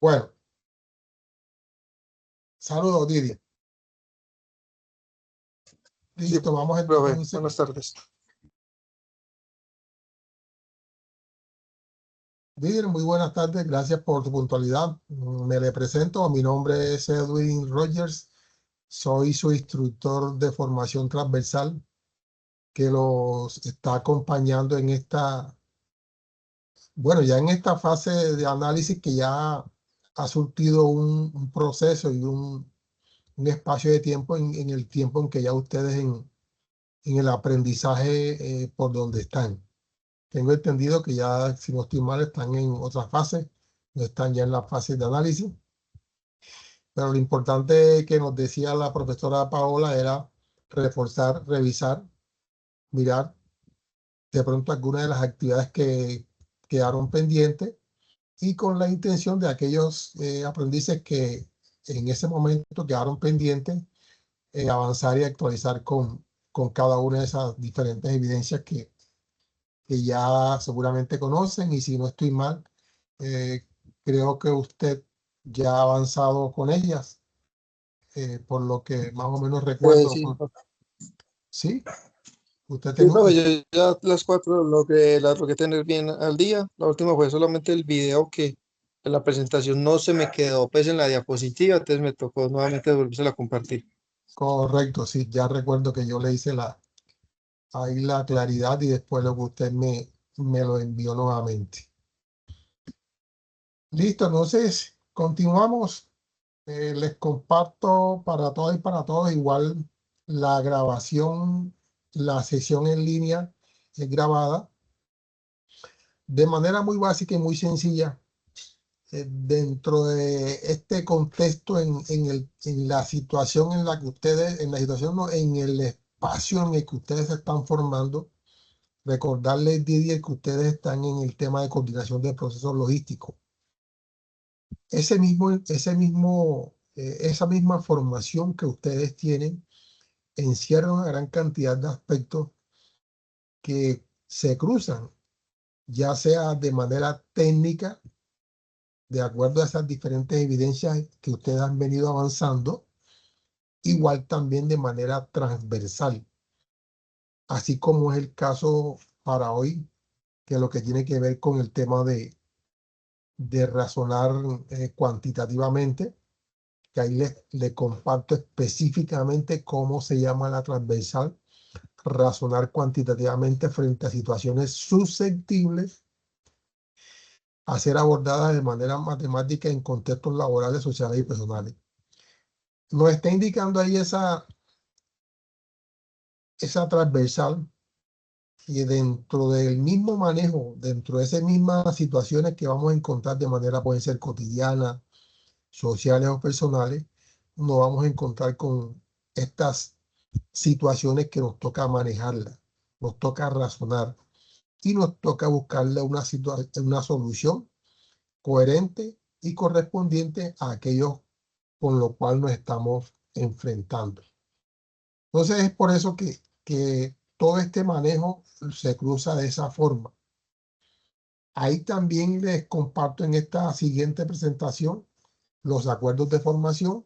Bueno, saludos, Didi. Sí, Listo, vamos profe, entonces. buenas tardes. Didi, muy buenas tardes, gracias por tu puntualidad. Me le presento, mi nombre es Edwin Rogers, soy su instructor de formación transversal que los está acompañando en esta, bueno, ya en esta fase de análisis que ya ha surtido un proceso y un espacio de tiempo en el tiempo en que ya ustedes en el aprendizaje por donde están. Tengo entendido que ya, si no estoy mal, están en otra fase, no están ya en la fase de análisis, pero lo importante que nos decía la profesora Paola era reforzar, revisar, mirar de pronto algunas de las actividades que quedaron pendientes y con la intención de aquellos aprendices que en ese momento quedaron pendientes, avanzar y actualizar con cada una de esas diferentes evidencias que ya seguramente conocen, y si no estoy mal, eh, creo que usted ya ha avanzado con ellas, por lo que más o menos recuerdo. Sí, Sí, usted sí, tengo, profe, yo ya las cuatro las logré tener bien al día. La última fue solamente el video que en la presentación no se me quedó pues en la diapositiva, entonces me tocó nuevamente volverse a compartir. correcto, sí, ya recuerdo que yo le hice ahí la claridad y después lo que usted me lo envió nuevamente. Listo, entonces continuamos. Les comparto para todas y para todos igual la grabación, la sesión en línea es grabada de manera muy básica y muy sencilla. Dentro de este contexto, en la situación en la que ustedes, en la situación, no, en el espacio en el que ustedes se están formando, recordarles, Didier, que ustedes están en el tema de coordinación de procesos logísticos. Esa misma formación que ustedes tienen encierra una gran cantidad de aspectos que se cruzan, ya sea de manera técnica, de acuerdo a esas diferentes evidencias que ustedes han venido avanzando, igual también de manera transversal, así como es el caso para hoy, que lo que tiene que ver con el tema de razonar cuantitativamente, que ahí le comparto específicamente cómo se llama la transversal: razonar cuantitativamente frente a situaciones susceptibles a ser abordadas de manera matemática en contextos laborales, sociales y personales. Nos está indicando ahí esa transversal, y dentro del mismo manejo, dentro de esas mismas situaciones que vamos a encontrar de manera, pueden ser cotidianas, sociales o personales, nos vamos a encontrar con estas situaciones que nos toca manejarlas, nos toca razonar y nos toca buscarle una solución coherente y correspondiente a aquello con lo cual nos estamos enfrentando. Entonces es por eso que todo este manejo se cruza de esa forma. Ahí también les comparto en esta siguiente presentación los acuerdos de formación,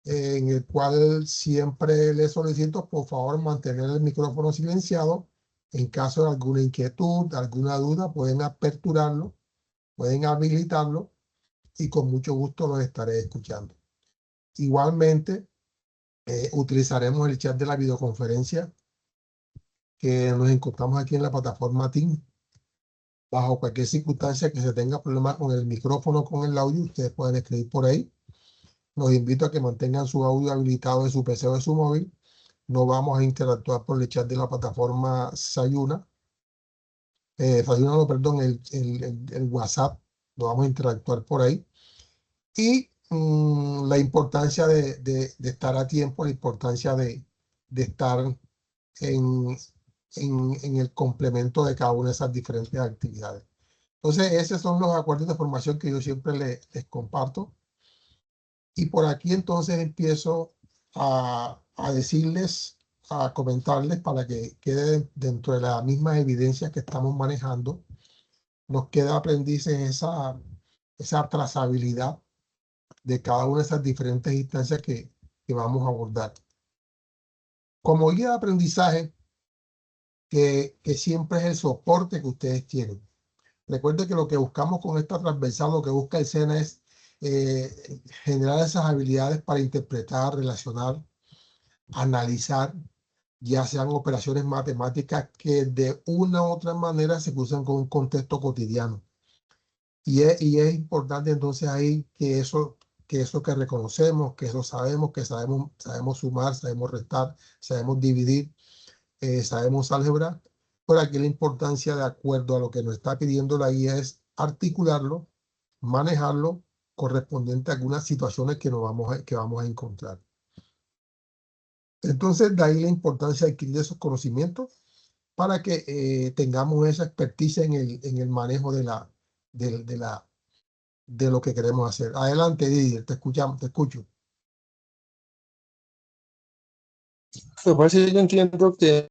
en el cual siempre les solicito por favor mantener el micrófono silenciado. En caso de alguna inquietud, alguna duda, pueden aperturarlo, pueden habilitarlo, y con mucho gusto los estaré escuchando. Igualmente, utilizaremos el chat de la videoconferencia que nos encontramos aquí en la plataforma Teams. Bajo cualquier circunstancia que se tenga problemas con el micrófono o con el audio, ustedes pueden escribir por ahí. Los invito a que mantengan su audio habilitado en su PC o en su móvil. No vamos a interactuar por el chat de la plataforma Sayuna. Sayuna, no, perdón, el WhatsApp. No vamos a interactuar por ahí. Y la importancia de estar a tiempo, la importancia de estar en, en el complemento de cada una de esas diferentes actividades. Entonces, esos son los acuerdos de formación que yo siempre les comparto. Y por aquí entonces empiezo a decirles, a comentarles para que quede dentro de las mismas evidencias que estamos manejando. Nos queda aprendices esa trazabilidad de cada una de esas diferentes instancias que vamos a abordar. Como guía de aprendizaje, que siempre es el soporte que ustedes tienen. Recuerden que lo que buscamos con esta transversal, lo que busca el SENA es generar esas habilidades para interpretar, relacionar, analizar, ya sean operaciones matemáticas que de una u otra manera se usan con un contexto cotidiano. Y es importante entonces ahí que eso que reconocemos, que eso sabemos, sabemos sumar, sabemos restar, sabemos dividir, sabemos álgebra, pero aquí la importancia de acuerdo a lo que nos está pidiendo la guía es articularlo, manejarlo, correspondiente a algunas situaciones que vamos a encontrar. Entonces, de ahí la importancia de adquirir esos conocimientos para que tengamos esa experticia en el manejo de lo que queremos hacer. Adelante, Didier, te escucho. Lo que pasa es que yo entiendo que,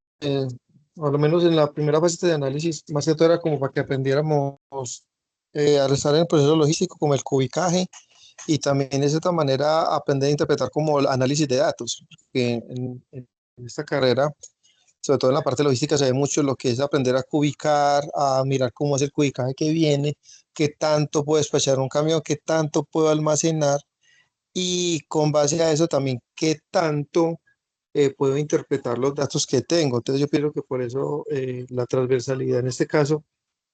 por lo menos en la primera fase de análisis, más que todo era como para que aprendiéramos a realizar el proceso logístico, como el cubicaje, y también de cierta manera aprender a interpretar como el análisis de datos. Que en esta carrera, sobre todo en la parte logística, se ve mucho lo que es aprender a cubicar, a mirar cómo es el cubicaje que viene, qué tanto puedo despachar un camión, qué tanto puedo almacenar, y con base a eso también qué tanto puedo interpretar los datos que tengo. Entonces yo pienso que por eso la transversalidad en este caso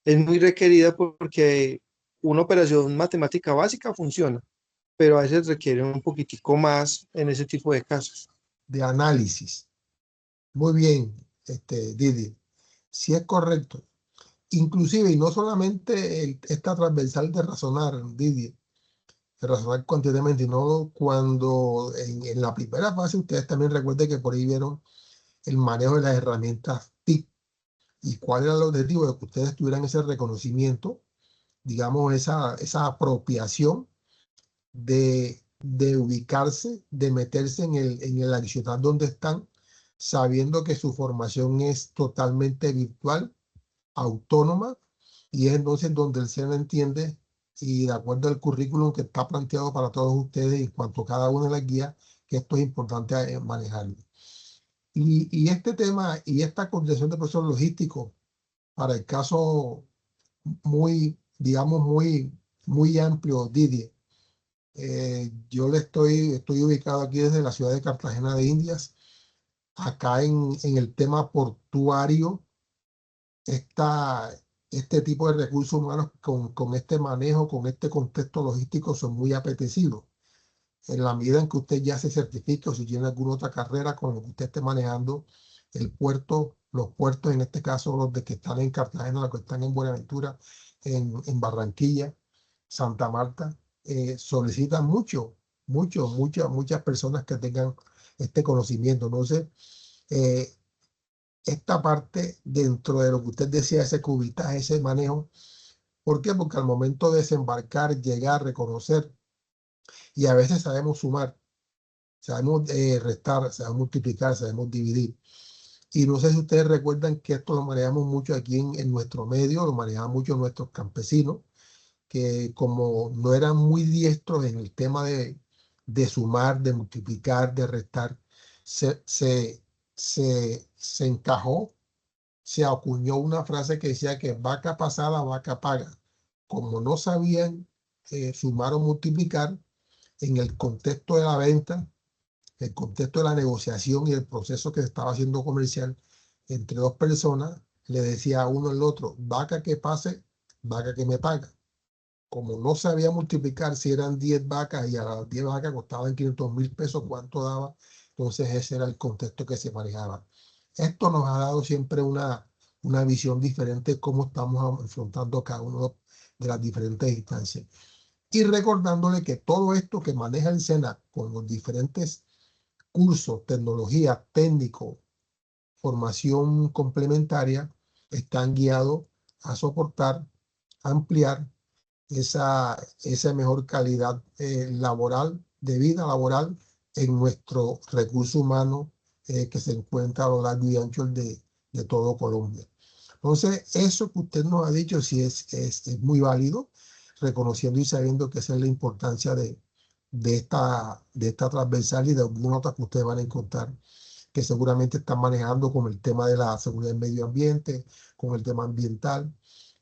es muy requerida porque una operación matemática básica funciona, pero a veces requiere un poquitico más en ese tipo de casos. De análisis. Muy bien, Didier. Si es correcto. Inclusive, y no solamente esta transversal de razonar, Didier, de razonar continuamente, sino cuando en la primera fase ustedes también recuerden que por ahí vieron el manejo de las herramientas TIC y cuál era el objetivo de que ustedes tuvieran ese reconocimiento, digamos, esa apropiación de ubicarse, de meterse en el accionar donde están, sabiendo que su formación es totalmente virtual, autónoma, y es entonces donde el SENA entiende y de acuerdo al currículum que está planteado para todos ustedes en cuanto a cada una de las guías, que esto es importante manejarlo. Y este tema y esta condición de procesos logísticos, para el caso muy, digamos, muy amplio, Didier, yo estoy ubicado aquí desde la ciudad de Cartagena de Indias, acá en el tema portuario. esta, este tipo de recursos humanos con este manejo, con este contexto logístico son muy apetecidos. En la medida en que usted ya se certifique o si tiene alguna otra carrera con lo que usted esté manejando, el puerto, los puertos, en este caso los de que están en Cartagena, los que están en Buenaventura, en Barranquilla, Santa Marta, solicitan muchas personas que tengan este conocimiento. Entonces, eh, esta parte dentro de lo que usted decía, ese cubitaje, ese manejo. ¿Por qué? Porque al momento de desembarcar, llegar, reconocer, y a veces sabemos sumar, sabemos restar, sabemos multiplicar, sabemos dividir. Y no sé si ustedes recuerdan que esto lo manejamos mucho aquí en nuestro medio, lo manejaban mucho nuestros campesinos, que como no eran muy diestros en el tema de sumar, de multiplicar, de restar, se, se, se encajó, se acuñó una frase que decía que vaca pasada, vaca paga. Como no sabían sumar o multiplicar, en el contexto de la venta, el contexto de la negociación y el proceso que se estaba haciendo comercial entre dos personas, le decía a uno al otro, vaca que pase, vaca que me paga. Como no sabía multiplicar si eran 10 vacas y a las 10 vacas costaban 500.000 pesos, ¿cuánto daba? Entonces ese era el contexto que se manejaba. Esto nos ha dado siempre una visión diferente de cómo estamos afrontando cada una de las diferentes instancias. Y recordándole que todo esto que maneja el SENA con los diferentes cursos, tecnología, técnico, formación complementaria, están guiados a soportar, ampliar esa mejor calidad laboral, de vida laboral en nuestro recurso humano que se encuentra a lo largo y ancho de todo Colombia. Entonces, eso que usted nos ha dicho sí es muy válido. reconociendo y sabiendo que esa es la importancia de esta transversal y de algunas otras que ustedes van a encontrar que seguramente están manejando con el tema de la seguridad del medio ambiente, con el tema ambiental,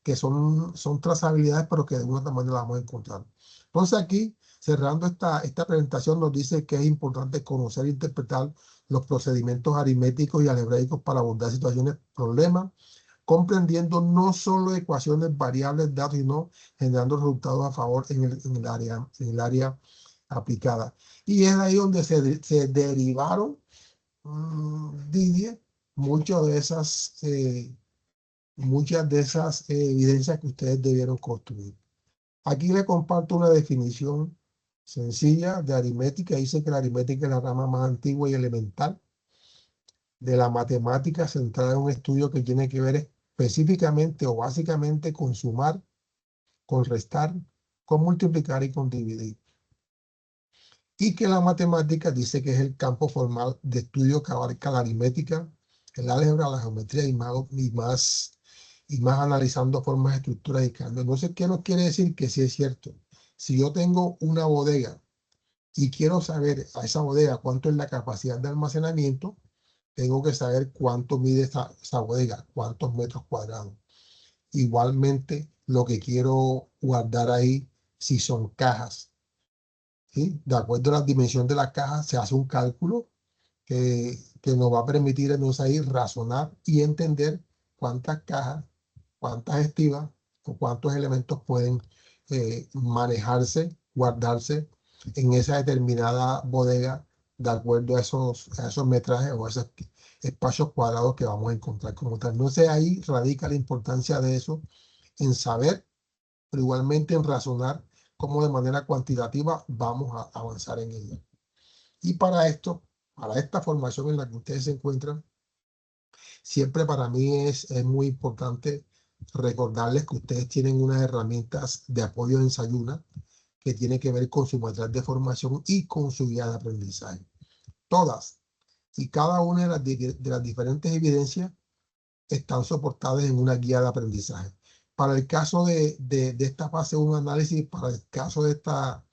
que son trazabilidades, pero que de alguna otra manera las vamos a encontrar. Entonces aquí, cerrando esta presentación, nos dice que es importante conocer e interpretar los procedimientos aritméticos y algebraicos para abordar situaciones, problemas, comprendiendo no solo ecuaciones, variables, datos, sino generando resultados a favor en el área aplicada. Y es ahí donde se derivaron, Didier, muchas de esas evidencias que ustedes debieron construir. Aquí le comparto una definición sencilla de aritmética. Dice que la aritmética es la rama más antigua y elemental de la matemática, centrada en un estudio que tiene que ver específicamente o básicamente con sumar, con restar, con multiplicar y con dividir. Y que la matemática dice que es el campo formal de estudio que abarca la aritmética, el álgebra, la geometría y más analizando formas, estructuras y cambios. Entonces, ¿qué nos quiere decir? Que sí es cierto. Si yo tengo una bodega y quiero saber a esa bodega cuánto es la capacidad de almacenamiento, tengo que saber cuánto mide esa bodega, cuántos metros cuadrados. Igualmente, lo que quiero guardar ahí, si son cajas, ¿sí? De acuerdo a la dimensión de la caja, se hace un cálculo que nos va a permitir entonces ahí razonar y entender cuántas cajas, cuántas estivas o cuántos elementos pueden manejarse, guardarse en esa determinada bodega de acuerdo a esos metrajes o a esos espacios cuadrados que vamos a encontrar como tal. Entonces ahí radica la importancia de eso en saber, pero igualmente en razonar cómo de manera cuantitativa vamos a avanzar en ella. Y para esto, para esta formación en la que ustedes se encuentran, siempre para mí es muy importante recordarles que ustedes tienen unas herramientas de apoyo en Sayuna que tiene que ver con su material de formación y con su guía de aprendizaje. Todas y cada una de las diferentes evidencias están soportadas en una guía de aprendizaje. Para el caso de esta fase 1 análisis, para el caso de esta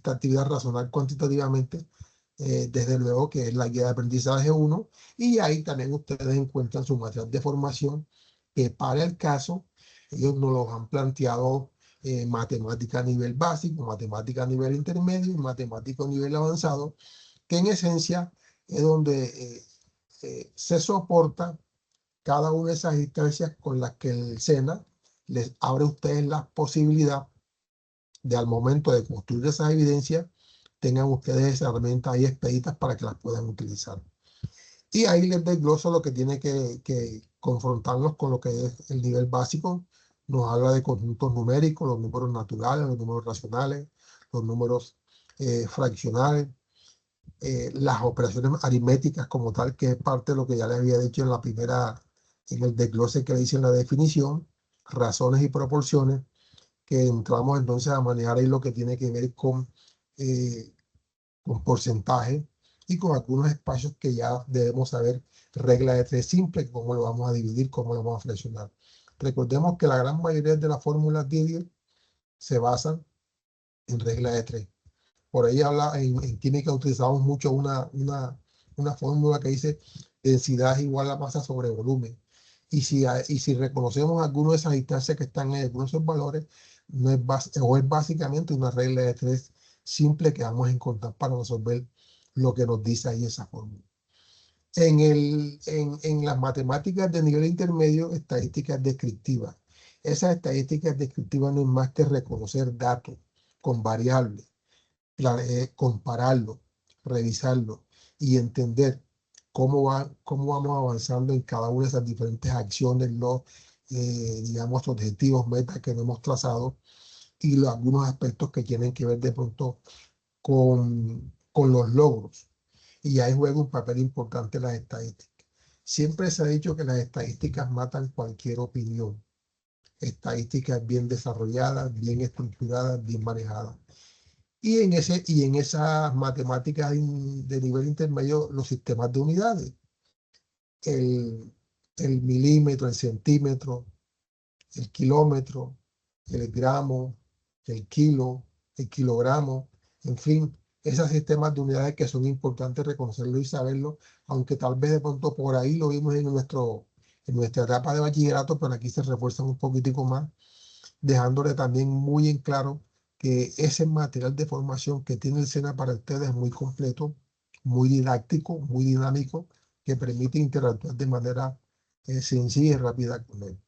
actividad razonar cuantitativamente, desde luego que es la guía de aprendizaje 1, y ahí también ustedes encuentran su material de formación, que para el caso, ellos nos los han planteado matemática a nivel básico, matemática a nivel intermedio y matemática a nivel avanzado, que en esencia es donde se soporta cada una de esas instancias con las que el SENA les abre a ustedes la posibilidad de al momento de construir esas evidencias, tengan ustedes esas herramientas ahí expeditas para que las puedan utilizar. Y ahí les desgloso lo que tiene que confrontarnos con lo que es el nivel básico. Nos habla de conjuntos numéricos, los números naturales, los números racionales, los números fraccionales, las operaciones aritméticas como tal, que es parte de lo que ya les había dicho en el desglose que le hice en la definición, razones y proporciones, que entramos entonces a manejar ahí lo que tiene que ver con porcentaje y con algunos espacios que ya debemos saber, regla de tres simple, cómo lo vamos a dividir, cómo lo vamos a flexionar. Recordemos que la gran mayoría de las fórmulas Didier se basan en regla de tres. Por ahí en química utilizamos mucho una fórmula que dice densidad es igual a masa sobre volumen. Y si reconocemos algunas de esas instancias que están en algunos de esos valores, no es básicamente una regla de tres simple que vamos a encontrar para resolver lo que nos dice ahí esa fórmula. En las matemáticas de nivel intermedio, estadísticas descriptivas. Esas estadísticas descriptivas no es más que reconocer datos con variables, compararlo, revisarlo y entender cómo vamos avanzando en cada una de esas diferentes acciones, digamos, objetivos, metas que nos hemos trazado y algunos aspectos que tienen que ver de pronto con los logros. Y ahí juega un papel importante las estadísticas. Siempre se ha dicho que las estadísticas matan cualquier opinión. Estadísticas bien desarrolladas, bien estructuradas, bien manejadas. Y en esas matemáticas de nivel intermedio, los sistemas de unidades, el, el milímetro, el centímetro, el kilómetro, el gramo, el kilo, el kilogramo, en fin, esos sistemas de unidades que son importantes reconocerlo y saberlo, aunque tal vez de pronto por ahí lo vimos en nuestra etapa de bachillerato, pero aquí se refuerzan un poquitico más, dejándole también muy en claro que ese material de formación que tiene el SENA para ustedes es muy completo, muy didáctico, muy dinámico, que permite interactuar de manera sencilla y rápida con él.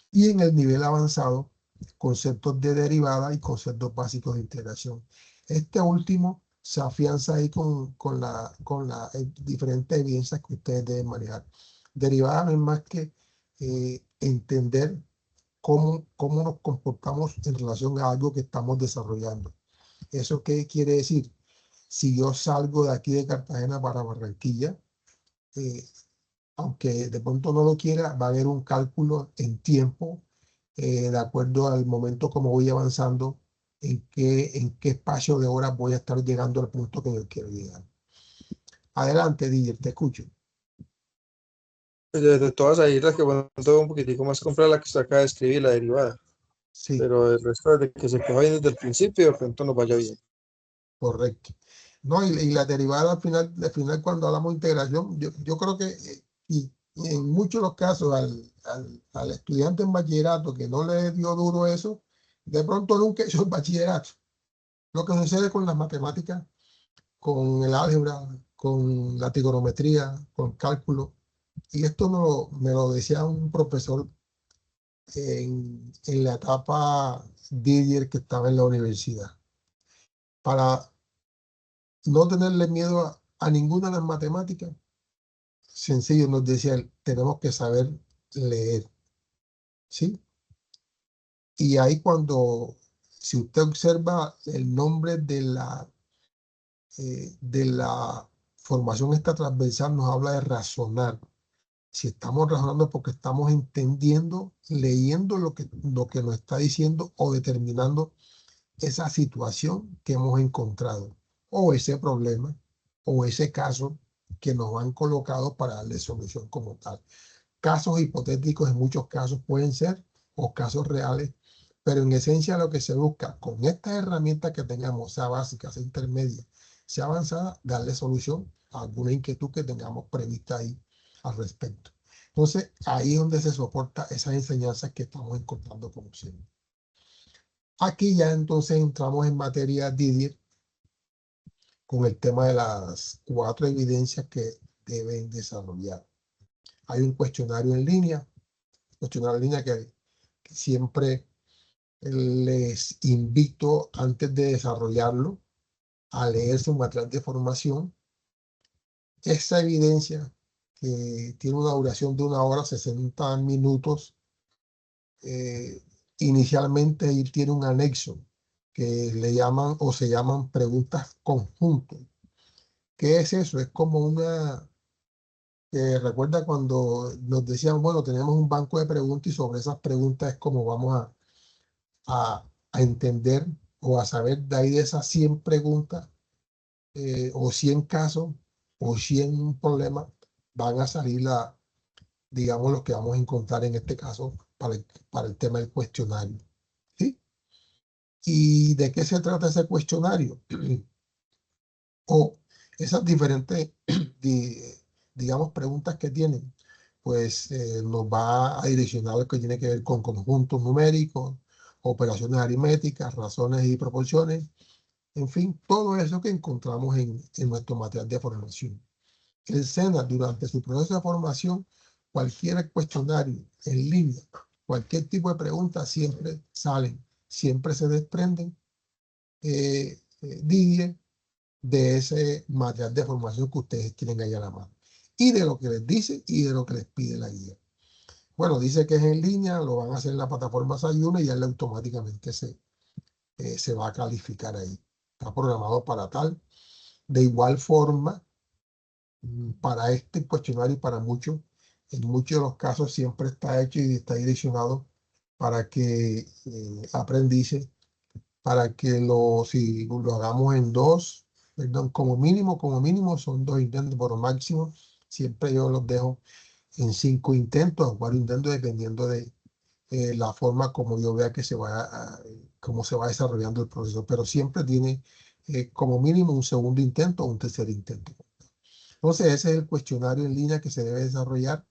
Y en el nivel avanzado, conceptos de derivada y conceptos básicos de integración. Este último se afianza ahí con las diferentes evidencias que ustedes deben manejar. Derivada no es más que entender cómo nos comportamos en relación a algo que estamos desarrollando. ¿Eso qué quiere decir? Si yo salgo de aquí de Cartagena para Barranquilla, eh, aunque de pronto no lo quiera, va a haber un cálculo en tiempo, de acuerdo al momento como voy avanzando, en qué espacio de horas voy a estar llegando al punto que yo quiero llegar. Adelante, Didier, te escucho. Pues de todas ahí, las que bueno, todo un poquitico más comprar la que usted acaba de escribir, la derivada. Sí, Pero el resto de que se coja bien desde el principio, de pronto nos vaya bien. correcto. No, y la derivada al final cuando hablamos de integración, yo creo que y en muchos de los casos al estudiante en bachillerato que no le dio duro eso, de pronto nunca hizo el bachillerato. Lo que sucede con las matemáticas, con el álgebra, con la trigonometría, con cálculo. Y esto me lo decía un profesor en la etapa Didier que estaba en la universidad. Para no tenerle miedo a ninguna de las matemáticas, sencillo, nos decía él, tenemos que saber leer, ¿sí? Y ahí si usted observa el nombre de la formación esta transversal, nos habla de razonar. Si estamos razonando es porque estamos entendiendo, leyendo lo que nos está diciendo o determinando esa situación que hemos encontrado, o ese problema, o ese caso que nos han colocado para darle solución como tal. Casos hipotéticos en muchos casos pueden ser, o casos reales, pero en esencia lo que se busca con estas herramientas que tengamos, sea básica, sea intermedia, sea avanzada, darle solución a alguna inquietud que tengamos prevista ahí al respecto. Entonces, ahí es donde se soporta esas enseñanzas que estamos encontrando como siempre. Aquí ya entonces entramos en materia, Didier, con el tema de las 4 evidencias que deben desarrollar. Hay un cuestionario en línea que siempre les invito antes de desarrollarlo a leerse un material de formación. Esa evidencia que tiene una duración de 1 hora, 60 minutos, eh, inicialmente ahí tiene un anexo que le llaman o se llaman preguntas conjuntos. ¿Qué es eso? Es como recuerda cuando nos decían, bueno, tenemos un banco de preguntas y sobre esas preguntas es como vamos a entender o a saber de ahí de esas 100 preguntas, o 100 casos o 100 problemas, van a salir digamos, los que vamos a encontrar en este caso para el tema del cuestionario. ¿Sí? ¿Y de qué se trata ese cuestionario? O esas diferentes, di- digamos, preguntas que tienen, pues nos va a direccionar lo que tiene que ver con conjuntos numéricos, operaciones aritméticas, razones y proporciones, en fin, todo eso que encontramos en nuestro material de formación. El SENA, durante su proceso de formación, cualquier cuestionario en línea, cualquier tipo de preguntas siempre salen, siempre se desprenden, Didier, de ese material de formación que ustedes tienen ahí a la mano. Y de lo que les dice y de lo que les pide la guía. Bueno, dice que es en línea, lo van a hacer en la plataforma Sayuna y ya él automáticamente se va a calificar ahí. Está programado para tal. De igual forma, para este cuestionario y para muchos, en muchos de los casos siempre está hecho y está direccionado para que aprendices, para que si lo hagamos en dos, perdón, como mínimo son 2 intentos, por máximo, siempre yo los dejo en 5 intentos o 4 intentos, dependiendo de la forma como yo vea que se va cómo se va desarrollando el proceso, pero siempre tiene como mínimo un segundo intento o un tercer intento. Entonces, ese es el cuestionario en línea que se debe desarrollar.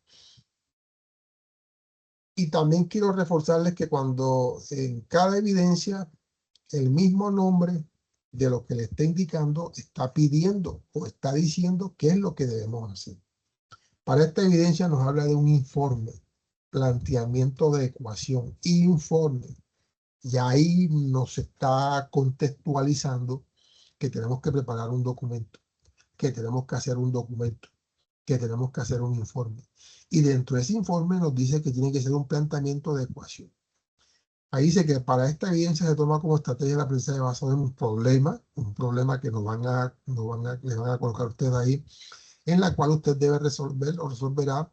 Y también quiero reforzarles que cuando en cada evidencia el mismo nombre de lo que le está indicando está pidiendo o está diciendo qué es lo que debemos hacer. Para esta evidencia nos habla de un informe, planteamiento de ecuación, informe. Y ahí nos está contextualizando que tenemos que preparar un documento, que tenemos que hacer un documento, que tenemos que hacer un informe. Y dentro de ese informe nos dice que tiene que ser un planteamiento de ecuación. Ahí dice que para esta evidencia se toma como estrategia la aprendizaje basado en un problema que le van a colocar ustedes ahí, en la cual usted debe resolver o resolverá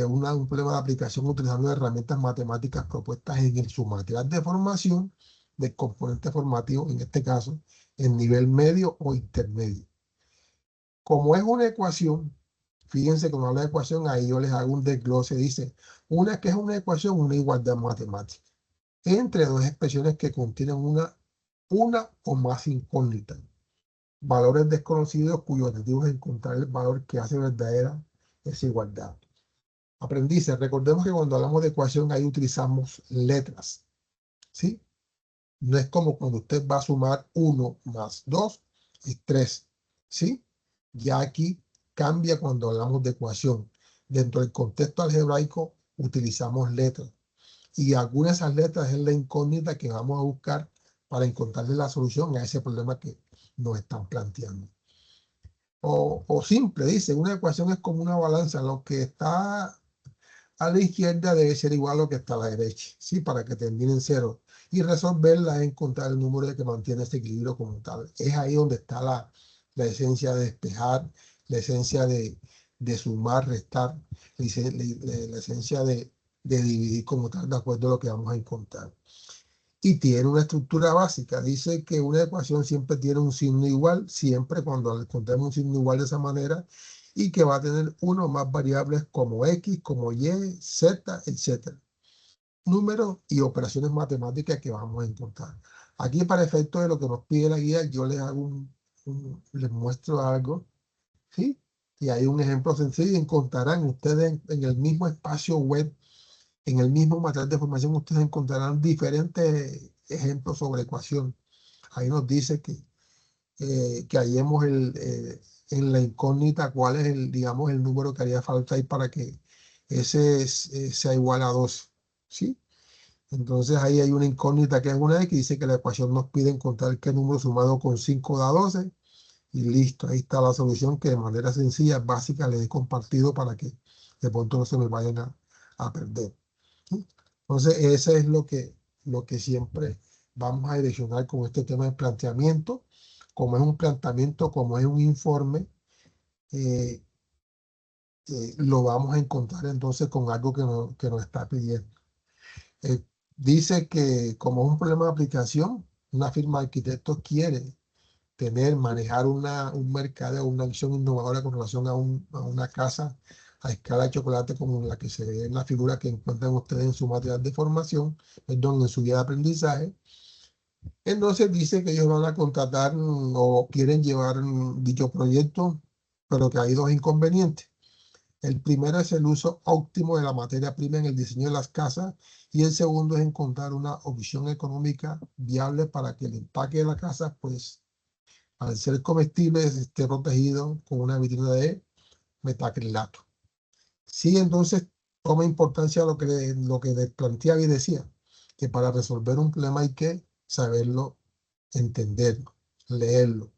un problema de aplicación utilizando herramientas matemáticas propuestas en su material de formación del componente formativo, en este caso, en nivel medio o intermedio. Como es una ecuación, fíjense que cuando habla de ecuación, ahí yo les hago un desglose, dice, una que es una ecuación, una igualdad matemática, entre dos expresiones que contienen una o más incógnitas, valores desconocidos cuyo objetivo es encontrar el valor que hace verdadera esa igualdad. Aprendices, recordemos que cuando hablamos de ecuación ahí utilizamos letras, ¿sí? No es como cuando usted va a sumar 1 más 2 es 3, ¿sí? Ya aquí cambia cuando hablamos de ecuación. Dentro del contexto algebraico utilizamos letras. Y algunas de esas letras es la incógnita que vamos a buscar para encontrarle la solución a ese problema que nos están planteando. O simple, dice, una ecuación es como una balanza, lo que está a la izquierda debe ser igual a lo que está a la derecha, ¿sí? Para que termine en cero. Y resolverla es encontrar el número de que mantiene este equilibrio como tal. Es ahí donde está la esencia de despejar, la esencia de sumar, restar, la esencia de dividir como tal, de acuerdo a lo que vamos a encontrar. Y tiene una estructura básica. Dice que una ecuación siempre tiene un signo igual, siempre cuando encontremos un signo igual de esa manera, y que va a tener uno o más variables como X, como Y, Z, etc. Números y operaciones matemáticas que vamos a encontrar. Aquí, para efecto de lo que nos pide la guía, yo les hago les muestro algo, ¿sí? Y hay un ejemplo sencillo. Encontrarán ustedes en el mismo espacio web, en el mismo material de formación, ustedes encontrarán diferentes ejemplos sobre ecuación. Ahí nos dice que hallemos en la incógnita cuál es digamos, el número que haría falta ahí para que ese sea igual a 12, ¿sí? Entonces ahí hay una incógnita que es una X, que dice que la ecuación nos pide encontrar qué número sumado con 5 da 12, y listo, ahí está la solución que de manera sencilla, básica, les he compartido para que de pronto no se me vayan a perder. Entonces, ese es lo que siempre vamos a direccionar con este tema de planteamiento. Como es un planteamiento, como es un informe, eh, lo vamos a encontrar entonces con algo que nos está pidiendo. Dice que como es un problema de aplicación, una firma de arquitectos quiere manejar un mercado, una acción innovadora con relación a una casa a escala de chocolate como la que se ve en la figura que encuentran ustedes en su material de formación, perdón, en su guía de aprendizaje. Entonces dice que ellos van a contratar o quieren llevar dicho proyecto, pero que hay dos inconvenientes. El primero es el uso óptimo de la materia prima en el diseño de las casas, y el segundo es encontrar una opción económica viable para que el empaque de la casa, pues, al ser comestible, esté protegido con una vitrina de metacrilato. Sí, entonces toma importancia lo que les planteaba y decía, que para resolver un problema hay que saberlo, entenderlo, leerlo.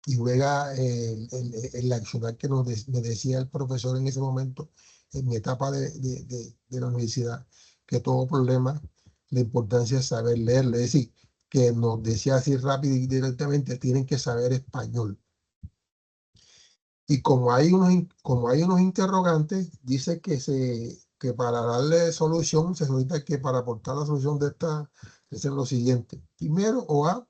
Y juega el accionar que me decía el profesor en ese momento, en mi etapa de la universidad, que todo problema, la importancia es saber leerlo. Es decir, que nos decía así rápido y directamente, tienen que saber español. Y como hay unos interrogantes, dice que para darle solución, se solicita que para aportar la solución de esta, es lo siguiente. Primero, o A,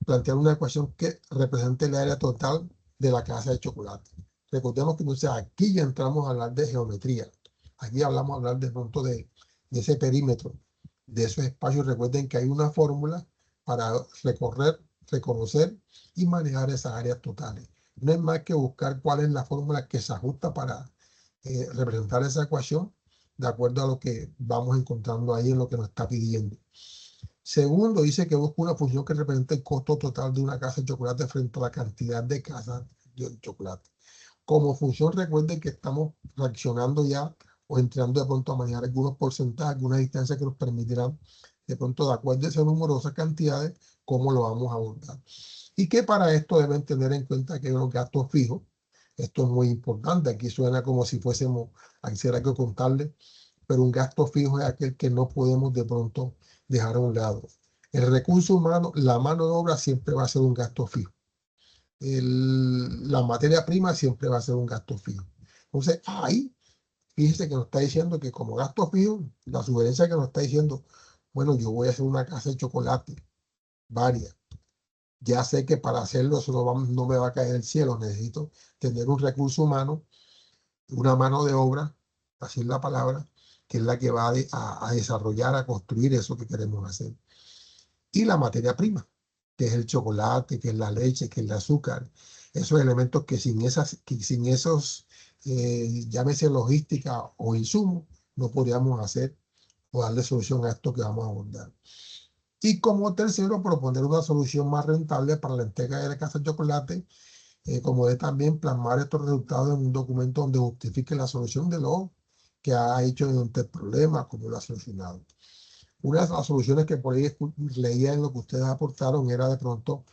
plantear una ecuación que represente el área total de la casa de chocolate. Recordemos que entonces aquí ya entramos a hablar de geometría. Aquí hablamos a hablar de pronto de ese perímetro, de esos espacios. Recuerden que hay una fórmula para recorrer, reconocer y manejar esas áreas totales. No es más que buscar cuál es la fórmula que se ajusta para representar esa ecuación de acuerdo a lo que vamos encontrando ahí en lo que nos está pidiendo. Segundo, dice que busca una función que represente el costo total de una casa de chocolate frente a la cantidad de casas de chocolate. Como función, recuerden que estamos reaccionando ya o entrando de pronto a manejar algunos porcentajes, algunas distancias que nos permitirán de pronto, de acuerdo a ese número, esas cantidades, cómo lo vamos a abordar. Y que para esto deben tener en cuenta que hay unos gastos fijos. Esto es muy importante. Aquí suena como si fuésemos a hacer algo contable, pero un gasto fijo es aquel que no podemos de pronto dejar a un lado. El recurso humano, la mano de obra siempre va a ser un gasto fijo. La materia prima siempre va a ser un gasto fijo. Entonces, ahí, fíjese que nos está diciendo que como gasto fijo, la sugerencia que nos está diciendo, bueno, yo voy a hacer una casa de chocolate, varias. Ya sé que para hacerlo eso no me va a caer del cielo, necesito tener un recurso humano, una mano de obra, así es la palabra, que es la que va a desarrollar, a construir eso que queremos hacer. Y la materia prima, que es el chocolate, que es la leche, que es el azúcar. Esos elementos que sin esos, llámese logística o insumos, no podríamos hacer o darle solución a esto que vamos a abordar. Y como tercero, proponer una solución más rentable para la entrega de la casa de chocolate, como de también plasmar estos resultados en un documento donde justifique la solución de lo que ha hecho ante el problema, cómo lo ha solucionado. Una de las soluciones que por ahí leía en lo que ustedes aportaron era de pronto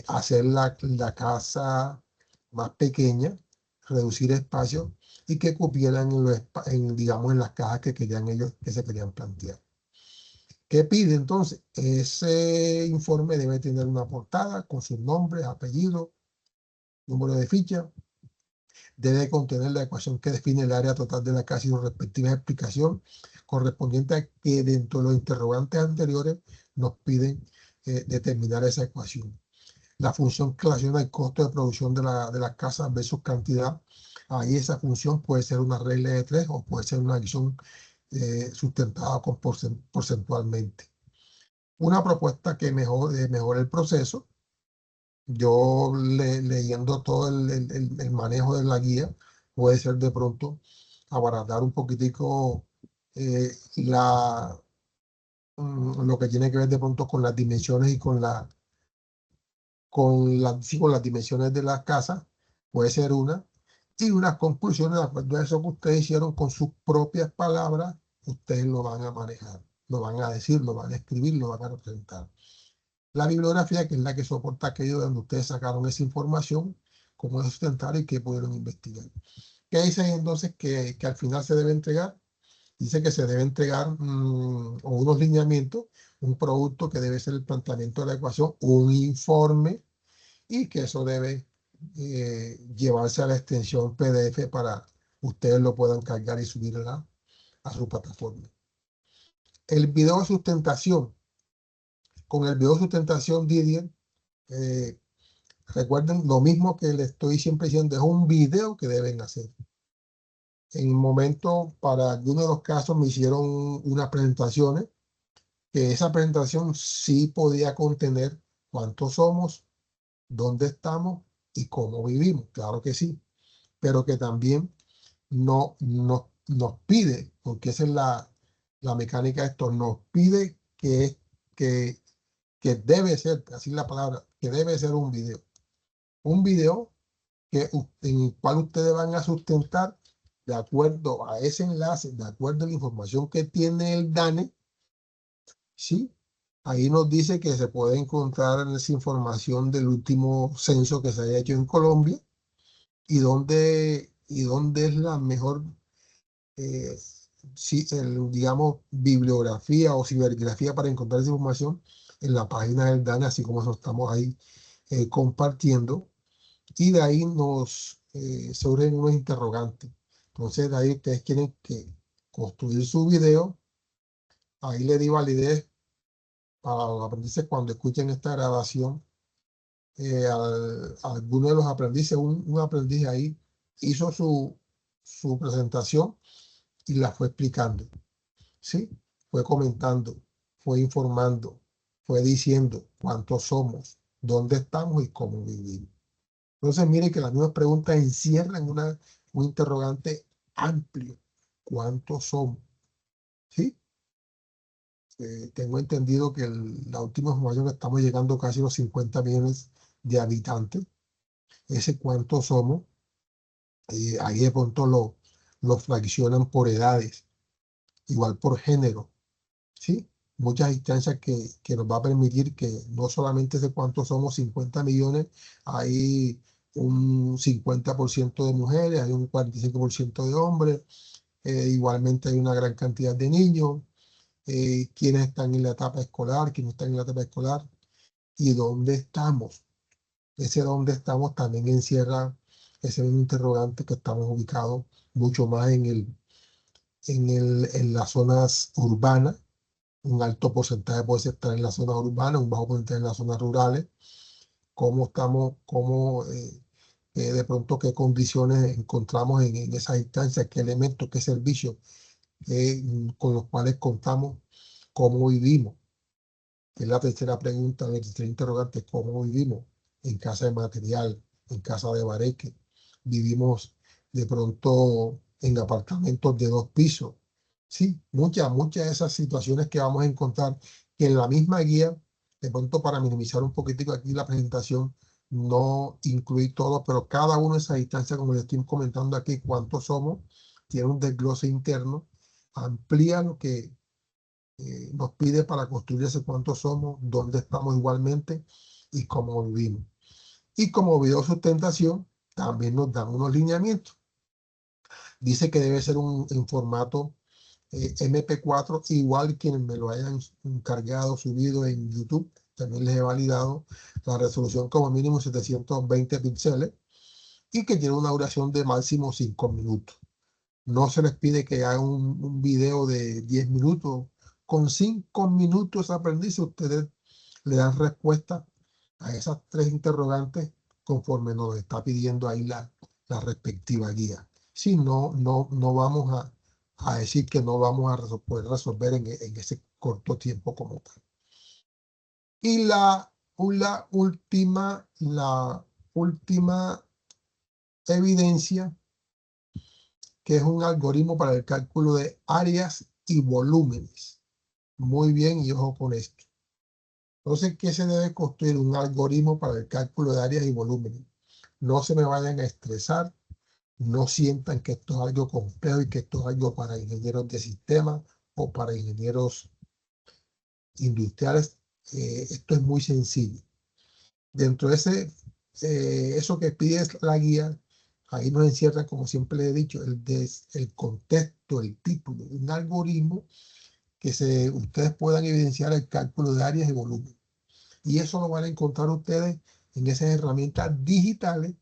hacer la casa más pequeña, reducir espacio y que cupieran digamos, en las cajas que querían ellos, que se querían plantear. ¿Qué pide entonces? Ese informe debe tener una portada con sus nombres, apellidos, número de ficha. Debe contener la ecuación que define el área total de la casa y su respectiva explicación correspondiente a que dentro de los interrogantes anteriores nos piden determinar esa ecuación. La función que relaciona el costo de producción de las casas versus cantidad. Ahí esa función puede ser una regla de 3 o puede ser una adición sustentada porcentualmente. Una propuesta que mejore el proceso. Yo leyendo todo el manejo de la guía, puede ser de pronto abaratar un poquitico eh, la, lo que tiene que ver de pronto con las dimensiones y sí, con las dimensiones de las casas, puede ser una. Y unas conclusiones de acuerdo a eso que ustedes hicieron con sus propias palabras, ustedes lo van a manejar, lo van a decir, lo van a escribir, lo van a representar. La bibliografía, que es la que soporta aquello donde ustedes sacaron esa información, cómo es sustentar y qué pudieron investigar. ¿Qué dice ahí entonces que al final se debe entregar? Dice que se debe entregar o unos lineamientos, un producto que debe ser el planteamiento de la ecuación, un informe y que eso debe llevarse a la extensión PDF para ustedes lo puedan cargar y subir a su plataforma. El video de sustentación. Con el video de sustentación, Didier, recuerden lo mismo que les estoy siempre diciendo, es un video que deben hacer. En un momento, para algunos de los casos, me hicieron unas presentaciones, que esa presentación sí podía contener cuántos somos, dónde estamos y cómo vivimos, claro que sí, pero que también nos pide, porque esa es la mecánica de esto, nos pide que, que debe ser, así la palabra, que debe ser un video. Un video en el cual ustedes van a sustentar de acuerdo a ese enlace, de acuerdo a la información que tiene el DANE, ¿sí? Ahí nos dice que se puede encontrar esa información del último censo que se haya hecho en Colombia y dónde es la mejor, eh, digamos, bibliografía o cibergrafía para encontrar esa información en la página del DANE, así como eso estamos ahí compartiendo. Y de ahí nos surgen unos interrogantes. Entonces, de ahí ustedes quieren que construir su video. Ahí le di validez para los aprendices cuando escuchen esta grabación. A alguno de los aprendices, un aprendiz ahí hizo su presentación y la fue explicando. ¿Sí? Fue comentando, fue informando, fue diciendo cuántos somos, dónde estamos y cómo vivimos. Entonces, mire que las mismas preguntas encierran un interrogante amplio. ¿Cuántos somos? ¿Sí? Tengo entendido que la última información que estamos llegando casi a los 50 millones de habitantes. Ese cuántos somos, ahí de pronto lo fraccionan por edades, igual por género, ¿sí? Muchas instancias que nos va a permitir que no solamente ese cuántos somos 50 millones, hay un 50% de mujeres, hay un 45% de hombres, igualmente hay una gran cantidad de niños, quienes están en la etapa escolar, quienes están en la etapa escolar y dónde estamos. Ese dónde estamos también encierra ese mismo interrogante que estamos ubicados mucho más en las zonas urbanas. Un alto porcentaje puede estar en las zonas urbanas, un bajo porcentaje en las zonas rurales. ¿Cómo estamos, de pronto qué condiciones encontramos en esas instancias, qué elementos, qué servicios con los cuales contamos, cómo vivimos? Es la tercera pregunta, el tercer interrogante, ¿cómo vivimos? En casa de material, en casa de bareque. Vivimos de pronto en apartamentos de 2 pisos. Sí, muchas de esas situaciones que vamos a encontrar que en la misma guía, de pronto para minimizar un poquitico aquí la presentación, no incluir todo, pero cada una de esas instancias, como les estoy comentando aquí, cuántos somos, tiene un desglose interno, amplía lo que nos pide para construir ese cuántos somos, dónde estamos igualmente y cómo vivimos. Y como video sustentación, también nos dan unos lineamientos. Dice que debe ser en formato MP4, igual quienes me lo hayan cargado, subido en YouTube, también les he validado la resolución como mínimo 720 píxeles y que tiene una duración de máximo 5 minutos. No se les pide que hagan un video de 10 minutos. Con 5 minutos aprendiz, ustedes le dan respuesta a esas 3 interrogantes conforme nos está pidiendo ahí la respectiva guía. Si no, no vamos a decir que no vamos a poder resolver en ese corto tiempo como tal. Y la última evidencia, que es un algoritmo para el cálculo de áreas y volúmenes. Muy bien, y ojo con esto. Entonces, ¿qué se debe construir? Un algoritmo para el cálculo de áreas y volúmenes. No se me vayan a estresar, no sientan que esto es algo complejo y que esto es algo para ingenieros de sistemas o para ingenieros industriales. Esto es muy sencillo. Dentro de eso que pide la guía, ahí nos encierra, como siempre le he dicho, el contexto, el título, un algoritmo que ustedes puedan evidenciar el cálculo de áreas y volumen. Y eso lo van a encontrar ustedes en esas herramientas digitales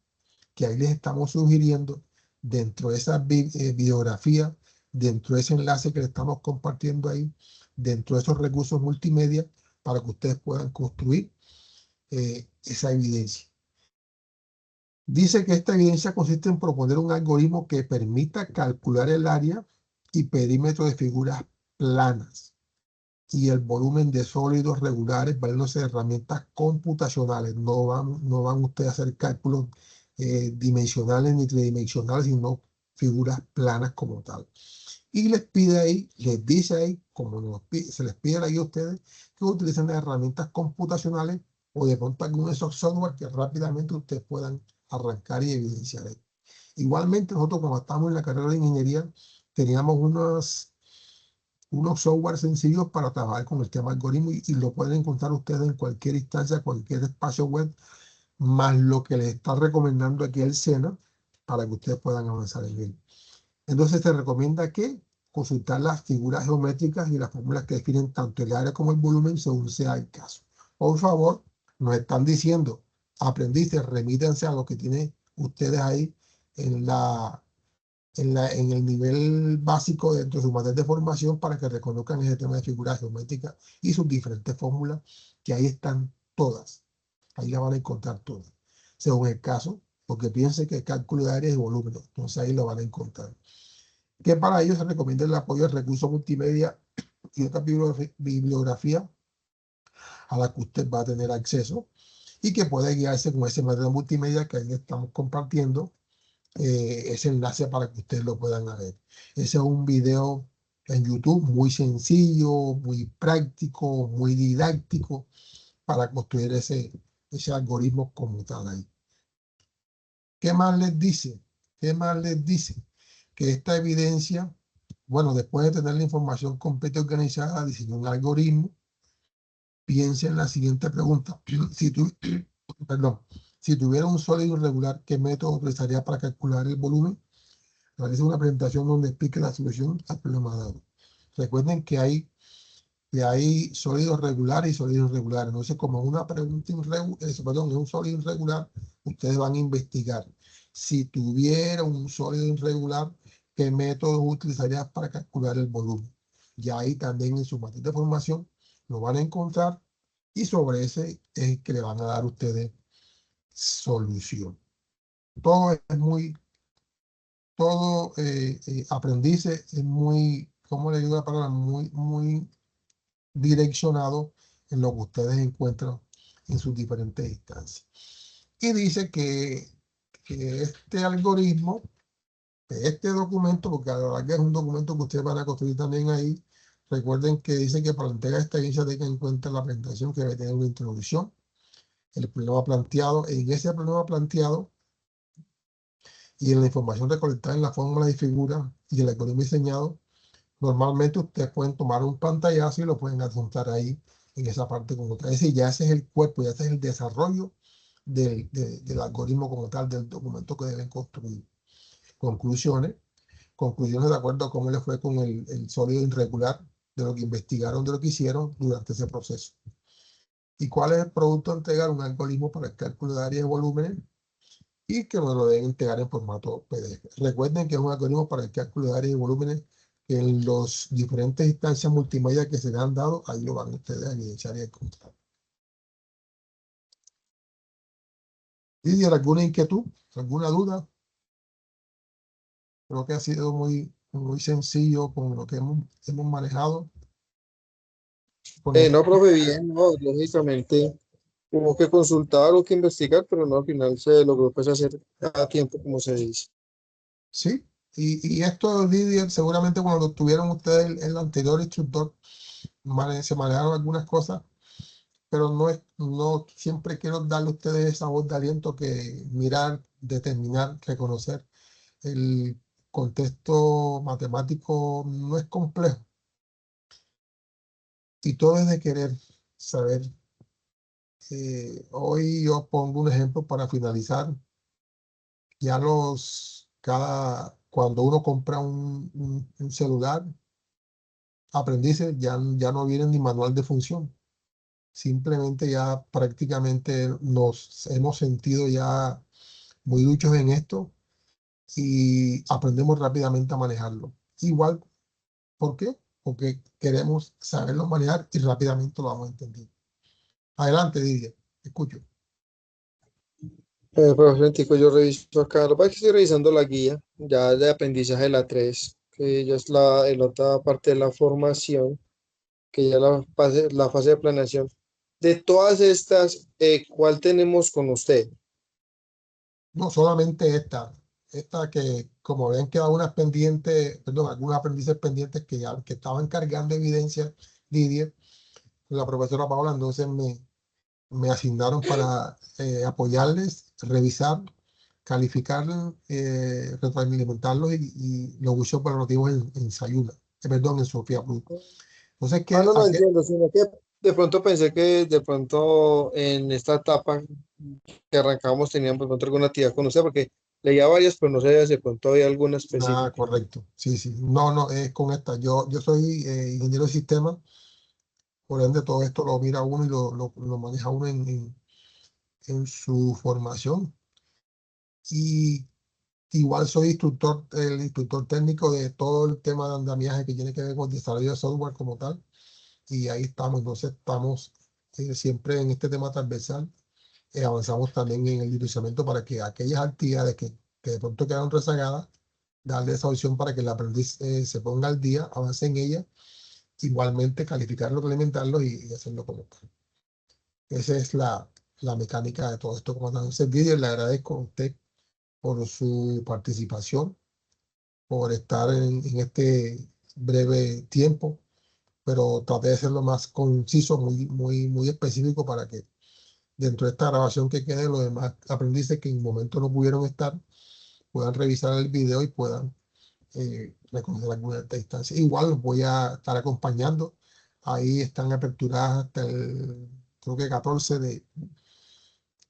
que ahí les estamos sugiriendo dentro de esa videografía, dentro de ese enlace que le estamos compartiendo ahí, dentro de esos recursos multimedia para que ustedes puedan construir esa evidencia. Dice que esta evidencia consiste en proponer un algoritmo que permita calcular el área y perímetro de figuras planas y el volumen de sólidos regulares valiéndose de herramientas computacionales. No van ustedes a hacer cálculos dimensionales ni tridimensionales, sino figuras planas como tal. Y les dice ahí, como se les pide ahí a ustedes, que utilicen las herramientas computacionales o de pronto alguno de esos software que rápidamente ustedes puedan arrancar y evidenciar esto. Igualmente, nosotros cuando estamos en la carrera de ingeniería, teníamos unos software sencillos para trabajar con el tema algoritmo y lo pueden encontrar ustedes en cualquier instancia, cualquier espacio web, más lo que les está recomendando aquí el SENA para que ustedes puedan avanzar en él. Entonces se recomienda que consultar las figuras geométricas y las fórmulas que definen tanto el área como el volumen según sea el caso. Por favor, nos están diciendo, aprendices, remítanse a lo que tienen ustedes ahí en el nivel básico dentro de su material de formación para que reconozcan ese tema de figuras geométricas y sus diferentes fórmulas, que ahí están todas. Ahí la van a encontrar todas, según el caso, porque piensen que el cálculo de áreas y volúmenes, entonces ahí lo van a encontrar. Que para ello se recomienda el apoyo de recursos multimedia y otras bibliografías a la que usted va a tener acceso y que puede guiarse con ese material multimedia que ahí le estamos compartiendo, ese enlace para que ustedes lo puedan ver. Ese es un video en YouTube muy sencillo, muy práctico, muy didáctico para construir ese algoritmo como tal ahí. ¿Qué más les dice? ¿Qué más les dice? Que esta evidencia, bueno, después de tener la información completa y organizada, diseñó un algoritmo. Piensa en la siguiente pregunta. Si tú, perdón, si tuviera un sólido irregular, ¿qué método utilizaría para calcular el volumen? Realiza una presentación donde explique la solución al problema dado. Recuerden que hay sólidos regulares y sólidos irregulares. Entonces, como una pregunta perdón, es un sólido irregular, ustedes van a investigar. Si tuviera un sólido irregular, ¿qué métodos utilizarías para calcular el volumen? Ya ahí también en su matriz de formación lo van a encontrar y sobre ese es que le van a dar a ustedes solución. Todo es muy, todo aprendice es muy, ¿cómo le digo la palabra? Muy direccionado en lo que ustedes encuentran en sus diferentes instancias. Y dice que este algoritmo, que este documento, porque a la verdad que es un documento que ustedes van a construir también ahí, recuerden que dice que para la entrega de esta experiencia tengan en cuenta la presentación que debe tener una introducción, el problema planteado, en ese problema planteado y en la información recolectada en la fórmula y figura y el algoritmo diseñado. Normalmente ustedes pueden tomar un pantallazo y lo pueden adjuntar ahí en esa parte como tal. Es decir, ya ese es el cuerpo, ya ese es el desarrollo del algoritmo como tal, del documento que deben construir. Conclusiones. Conclusiones de acuerdo a cómo les fue con el sólido irregular, de lo que investigaron, de lo que hicieron durante ese proceso. ¿Y cuál es el producto a entregar? Un algoritmo para el cálculo de áreas y volúmenes y que nos lo deben entregar en formato PDF. Recuerden que es un algoritmo para el cálculo de áreas y volúmenes que en las diferentes instancias multimedia que se le han dado, ahí lo van ustedes a evidenciar y a encontrar. ¿Y alguna inquietud? ¿Alguna duda? Creo que ha sido muy sencillo con lo que hemos manejado. No, profe, bien, no, lógicamente hubo que consultar o que investigar, pero no, al final se logró pues hacer a tiempo, como se dice. Sí, y esto, Lidia, seguramente cuando tuvieron ustedes el anterior instructor, se manejaron algunas cosas, pero no siempre quiero darle a ustedes esa voz de aliento que mirar, determinar, reconocer. El contexto matemático no es complejo y todo es de querer saber. Hoy yo pongo un ejemplo para finalizar. Ya cuando uno compra un celular, aprendices, ya no viene ni manual de función. Simplemente ya prácticamente nos hemos sentido ya muy duchos en esto y aprendemos rápidamente a manejarlo. Igual, ¿por qué? Porque queremos saberlo manejar y rápidamente lo vamos a entender. Adelante, Didier, escucho. Profesor, Tico, yo reviso acá, lo que pasa es que estoy revisando la guía ya de aprendizaje de la 3 que ya es la otra parte de la formación, que ya la fase de planeación. De todas estas, ¿cuál tenemos con usted? No solamente esta que como habían quedado unas pendientes, perdón, algunos aprendices pendientes que estaban cargando evidencia, Didier, la profesora Paola, entonces me asignaron para apoyarles, revisar, calificar, retroalimentarlos y los usos operativos en Sayula, perdón, en Sofía Plus. Entonces, Ah, no, no entiendo, sino que de pronto pensé que de pronto en esta etapa que arrancamos teníamos de pronto alguna actividad con usted, porque leía varias, pero no sé si de pronto había alguna Ah, específica. correcto. Sí, sí. No, no, es con esta. Yo soy ingeniero de sistemas, por ende todo esto lo mira uno y lo maneja uno en su formación. Y igual soy el instructor técnico de todo el tema de andamiaje que tiene que ver con el desarrollo de software como tal. Y ahí estamos, entonces estamos siempre en este tema transversal. Avanzamos también en el direccionamiento para que aquellas actividades que de pronto quedan rezagadas, darle esa opción para que el aprendiz se ponga al día, avance en ella, igualmente calificarlo, implementarlo y hacerlo como tal. Esa es la mecánica de todo esto, comandante Didier. Le agradezco a usted por su participación, por estar en este breve tiempo, pero traté de ser lo más conciso, muy específico para que dentro de esta grabación que quede, los demás aprendices que en un momento no pudieron estar, puedan revisar el video y puedan reconocer alguna de estas instancias. Igual los voy a estar acompañando. Ahí están aperturadas hasta el, creo que 14 de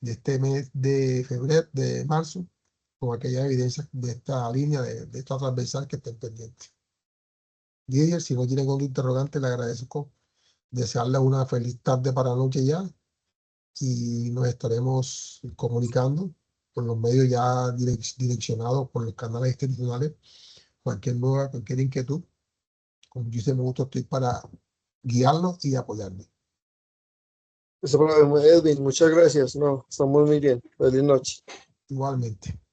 este mes de febrero, de marzo, con aquellas evidencias de esta línea, de esta transversal que estén pendientes. Didier, si no tiene ningún interrogante, le agradezco. Desearle una feliz tarde para noche ya y nos estaremos comunicando por los medios ya direccionados por los canales institucionales. Cualquier nueva, cualquier inquietud, con muchísimo gusto estoy para guiarlos y apoyarlos. Eso, Edwin, muchas gracias. No, estamos muy bien. Feliz noche. Igualmente.